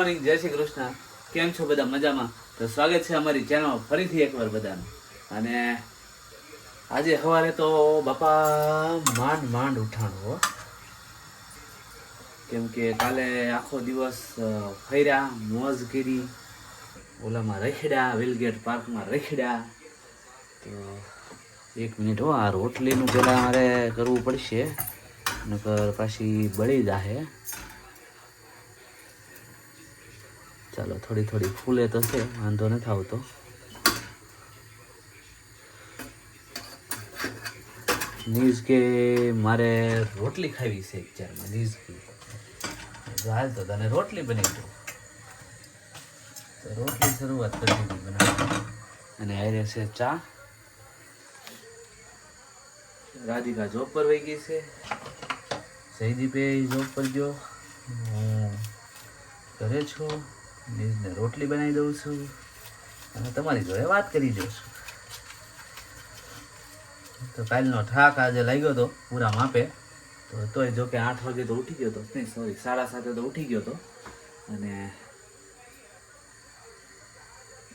Morning, જય શ્રી કૃષ્ણ. કેમ છો બધા? મજામાં? તો સ્વાગત છે અમારી ચેનલમાં ફરીથી એકવાર બધાનું. અને આજે સવારે તો બાપા માંડ ઉઠાણું હો, કેમ કે કાલે આખો દિવસ ફર્યા, મોજ કરી, ઓલામાં રખડ્યા, વેલગેટ પાર્કમાં રખડ્યા. તો 1 મિનિટ હો, આ રોટલીનું પહેલાં મારે કરવું પડશે, નકર પાછી બળી જાહે. ચાલો થોડી થોડી ફૂલે તો છે, વાંધો નથી આવતો. નીઝ કે મારે રોટલી ખાવી છે અત્યારમાં. નીઝ કે હાલ તો તને રોટલી બની દો, તો રોટલી શરૂઆત કરી દીધી બનાવવાની. અને આરે છે ચા. રાધિકા જોબ પર વહી ગઈ છે, જયદીપે જોબ પર ગયો, હું ઘરે છું. નીઝને રોટલી બનાવી દઉં છું અને તમારી જોડે વાત કરી દઉં છું. તો કાલનો થાક આજે લાગ્યો હતો પૂરા માપે. તોય જો કે 8 વાગે તો ઉઠી ગયો હતો, નહીં સોરી 7:30 તો ઉઠી ગયો હતો. અને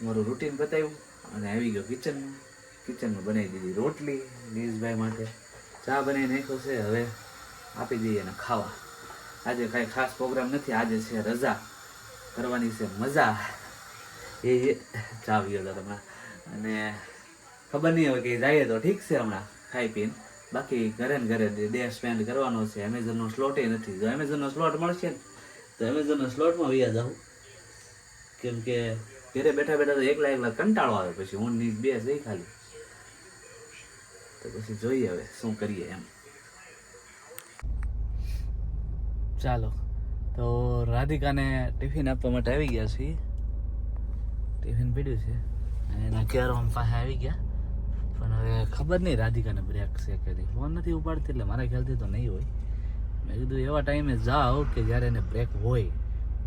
મારું રૂટીન બતાવ્યું અને આવી ગયો કિચનમાં બનાવી દીધી રોટલી નીઝભાઈ માટે. ચા બનાવી નાખ્યો છે, હવે આપી દઈએ ને ખાવા. આજે કાંઈ ખાસ પ્રોગ્રામ નથી, આજે છે રજા, કરવાની છે મજા. એ ચા પીયો હતો તમે. અને ખબર નહીં હવે કે જઈએ તો ઠીક છે, હમણાં ખાઈ પીને. બાકી ઘરે ને ઘરે ડે સ્પેન્ડ કરવાનો છે. એમેઝોનનો સ્લોટ નથી. જો એમેઝોનનો સ્લોટ મળશે ને તો એમેઝોનના સ્લોટમાં વયા જાઉં, કેમ કે ઘરે બેઠા બેઠા તો એકલા કંટાળો આવે. પછી હું ની બે જઈ ખાલી, તો પછી જોઈએ હવે શું કરીએ એમ. ચાલો તો રાધિકાને ટિફિન આપવા માટે આવી ગયા છીએ. ટિફિન પીડ્યું છે, એના કેરમ પાસે આવી ગયા. પણ હવે ખબર નહીં રાધિકાને બ્રેક છે કે નહીં. ફોન નથી ઉપાડતી, એટલે મારા ખ્યાલથી તો નહીં હોય. મેં કીધું એવા ટાઈમે જાઓ કે જ્યારે એને બ્રેક હોય.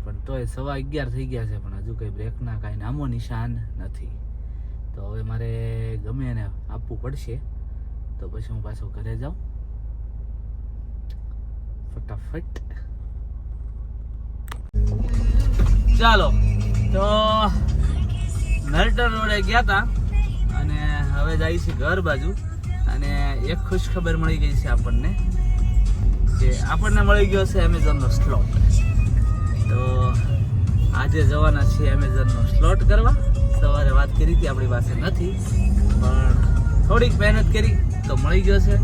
પણ તોય 11:15 થઈ ગયા છે, પણ હજુ કંઈ બ્રેકના કાંઈ નામો નિશાન નથી. તો હવે મારે ગમે એને આપવું પડશે, તો પછી હું પાછો ઘરે જાઉં ફટાફટ. ચાલો તો નર્ટન રોડે ગયા હતા અને હવે જાય છે ઘર બાજુ. અને એક ખુશ ખબર મળી ગઈ છે આપણને, કે આપણને મળી ગયો છે એમેઝોનનો સ્લોટ. તો આજે જવાના છીએ એમેઝોનનો સ્લોટ કરવા. સવારે વાત કરી હતી, આપણી પાસે નથી, પણ થોડીક મહેનત કરી તો મળી ગયો છે.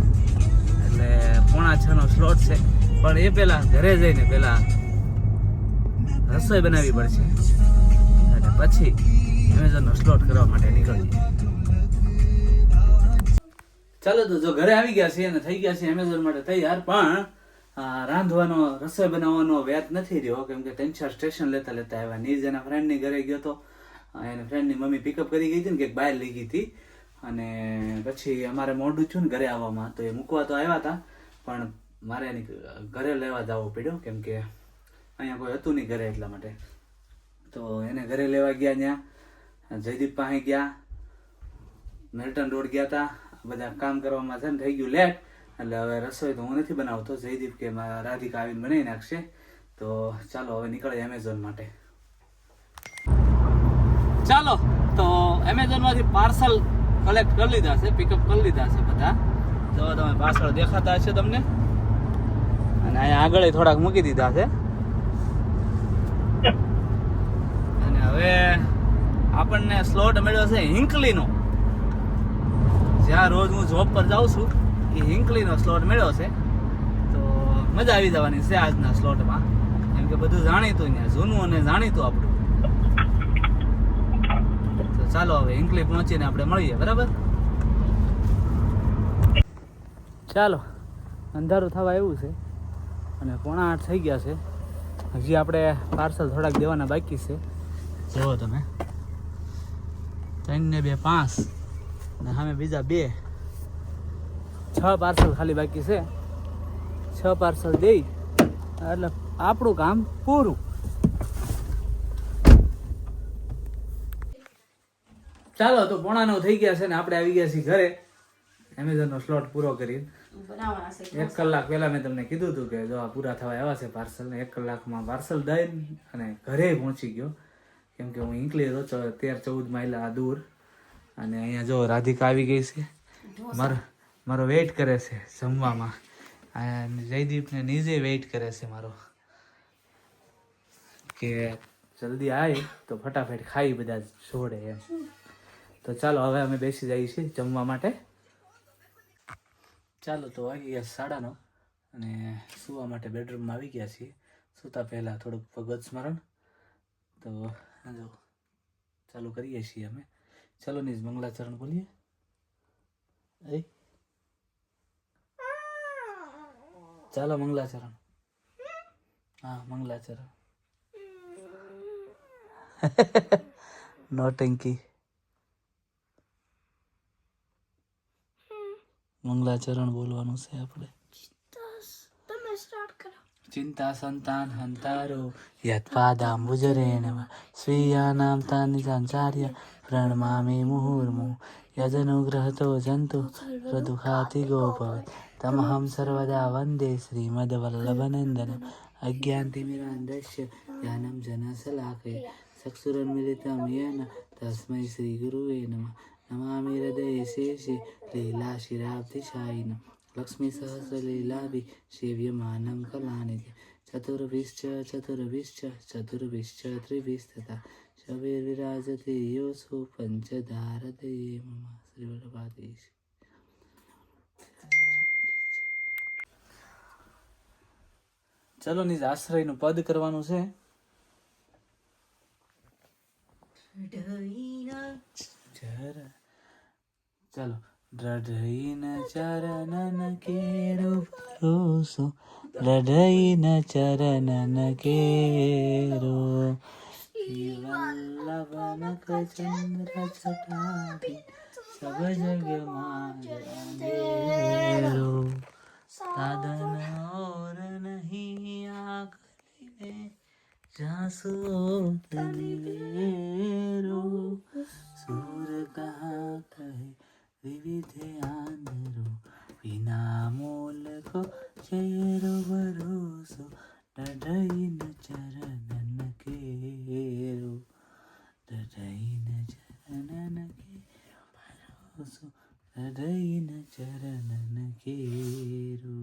એટલે 5:45 નો સ્લોટ છે. પણ એ પહેલાં ઘરે જઈને પહેલાં રસોઈ બનાવવી પડશે અને પછી એમેઝોનનો સ્લોટ કરવા માટે નીકળીએ. ચાલો તો જો ઘરે આવી ગયા છે અને થઈ ગયા છે એમેઝોન માટે તૈયાર. પણ રાંધવાનો, રસોઈ બનાવવાનો વેત નથી રહ્યો, કેમ કે 3-4 સ્ટેશન લેતા આવ્યા. નીઝ એના ફ્રેન્ડની ઘરે ગયો હતો. એના ફ્રેન્ડની મમ્મી પિકઅપ કરી ગઈ હતી ને, કે બહાર લઈ ગઈ હતી. અને પછી અમારે મોડું થયું ને ઘરે આવવામાં, તો એ મૂકવા તો આવ્યા હતા, પણ મારે એની ઘરે લેવા જવું પડ્યો, કેમ કે અહીંયા કોઈ હતું નહીં ઘરે, એટલા માટે. તો એને ઘરે લેવા ગયા. ત્યાં જયદીપ પાસે ગયા, મેલ્ટન રોડ ગયા હતા. બધા કામ કરવામાં છે ને થઈ ગયું લેટ, એટલે હવે રસોઈ તો હું નથી બનાવતો. જયદીપ કે રાધિકા આવીને બનાવી નાખશે. તો ચાલો હવે નીકળે એમેઝોન માટે. ચાલો તો એમેઝોનમાંથી પાર્સલ કલેક્ટ કરી લીધા છે, પિકઅપ કરી લીધા છે બધા. જો તમે પાછળ દેખાતા હશે તમને, અને અહીંયા આગળ થોડાક મૂકી દીધા છે. અને હવે આપણને સ્લોટ મળ્યો છે હિંકલીનો. જ્યાં રોજ હું જોબ પર જાઉં છું એ હિંકલીનો સ્લોટ મળ્યો છે. તો મજા આવી જવાની છે આજના સ્લોટમાં, કેમ કે બધું જાણીતું ત્યાં, જૂનું અને જાણીતું આપણું. તો ચાલો હવે હિંકલી પહોંચીને આપણે મળીએ, બરાબર? ચાલો, અંધારું થવા આવ્યું છે અને 7:45 થઈ ગયા છે. હજી આપણે પાર્સલ થોડાક દેવાના બાકી છે. જુઓ તમે, 3 ને 2 5, અને સામે બીજા 2, 6 પાર્સલ ખાલી બાકી છે. 6 પાર્સલ દઈ એટલે આપણું કામ પૂરું. ચાલો તો 8:45 થઈ ગયા છે ને આપણે આવી ગયા છીએ ઘરે. એમેઝોનનો સ્લોટ પૂરો કરી બનાવવાના છે 1 કલાક પહેલા મેં તમને કીધું હતું કે જો આ પૂરા થવા આવ્યા છે પાર્સલ ને 1 કલાકમાં પાર્સલ દઈને અને ઘરે પહોંચી ગયો કેમ કે હું નીકળી હતો 13-14 માઇલ દૂર અને અહીંયા જો રાધિકા આવી ગઈ છે મારો વેઇટ કરે છે જમવામાં અને જયદીપને નીચે વેઇટ કરે છે મારો કે જલ્દી આવે તો ફટાફટ ખાઈ બધા જોડે એમ તો ચાલો હવે અમે બેસી જઈએ છીએ જમવા માટે ચાલો તો વાગી ગયા 9:30 અને સુવા માટે બેડરૂમમાં આવી ગયા છીએ સૂતા પહેલાં થોડુંક ભગવત સ્મરણ તો જો ચાલુ કરીએ છીએ અમે ચાલો નીજ મંગલાચરણ બોલીએ ચાલો મંગલાચરણ હા મંગલાચરણ નોટંકી મંગલાચરણ બોલવાનું છે આપણે તમે સ્ટાર્ટ કરો ચિંતા સંતાન હંતારો યત્પાદાંબુજરેણ સ્વીયાનામ તાનિ સંચાર્ય પ્રણમામિ મુહુર્મુહુ યદનુગ્રહતો જંતુ પ્રદુખાતિ ગોભવે તમહં સર્વદા વંદે શ્રીમદ્વલ્લભનંદન અજ્ઞાનતિમિરાન્ધસ્ય જ્ઞાનં જનશલાકયા ચક્ષુરુન્મિલિतं येन તસ્मै શ્રીગુરુવે નમઃ નમામિ હૃદये શેષે લીલાશિરાબ્ધિશાયિનम् લક્ષ્મીસહસ્રલીલાભિ સેવ્યમાनं કલાનિધિ ચતુર્ભિશ્ચ ત્રિભિस्तथा શબૈર્વિરાજતે યોऽસौ પંચધારતે મમ શ્રી વલ્લભાધીશ ચલો નીજ આશ્રયનું પદ કરવાનું છે ચલો દ્રઢઈન ચરણન કેરો ભરોસો દ્રઢઈન ચરણન કેરો વલ્લભનક ચંદ્ર છટાભી સબ જગ માંગેરો સાધન और नहीं आखरी में जासो तनिवेरो सूर कहा कहे विविधे आंधरो बिना मोल को चेरो भरोसो डढईन चरणन केरो डढईन चरणन के भरोसो डढईन चरणन केरो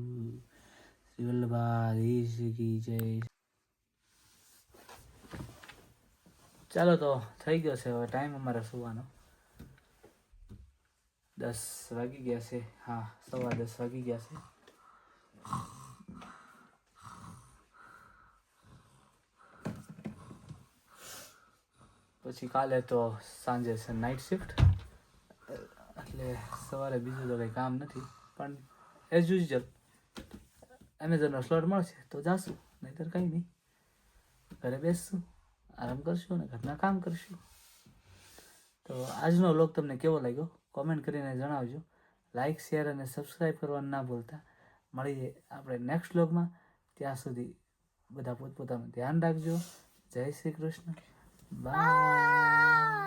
શ્રી વલ્લભાધીશ કી જય ચાલો તો થઈ ગયો છે હવે ટાઈમ અમારે સુવાનો 10 વાગી ગયા છે હા 10:15 વાગી ગયા છે પછી કાલે તો સાંજે છે નાઇટ શિફ્ટ એટલે સવારે બીજું તો કંઈ કામ નથી પણ એઝ યુઝ્યુઅલ એમેઝોનનો સ્લોટ મળશે તો જાશું નહીંતર કંઈ નહીં ઘરે બેસશું આરામ કરશું અને ઘરના કામ કરશું તો આજનો વ્લોગ તમને કેવો લાગ્યો કોમેન્ટ કરીને જણાવજો લાઇક શેર અને સબસ્ક્રાઈબ કરવાનું ના ભૂલતા મળીએ આપણે નેક્સ્ટ વ્લોગમાં ત્યાં સુધી બધા પોતપોતાનું ધ્યાન રાખજો જય શ્રી કૃષ્ણ બાય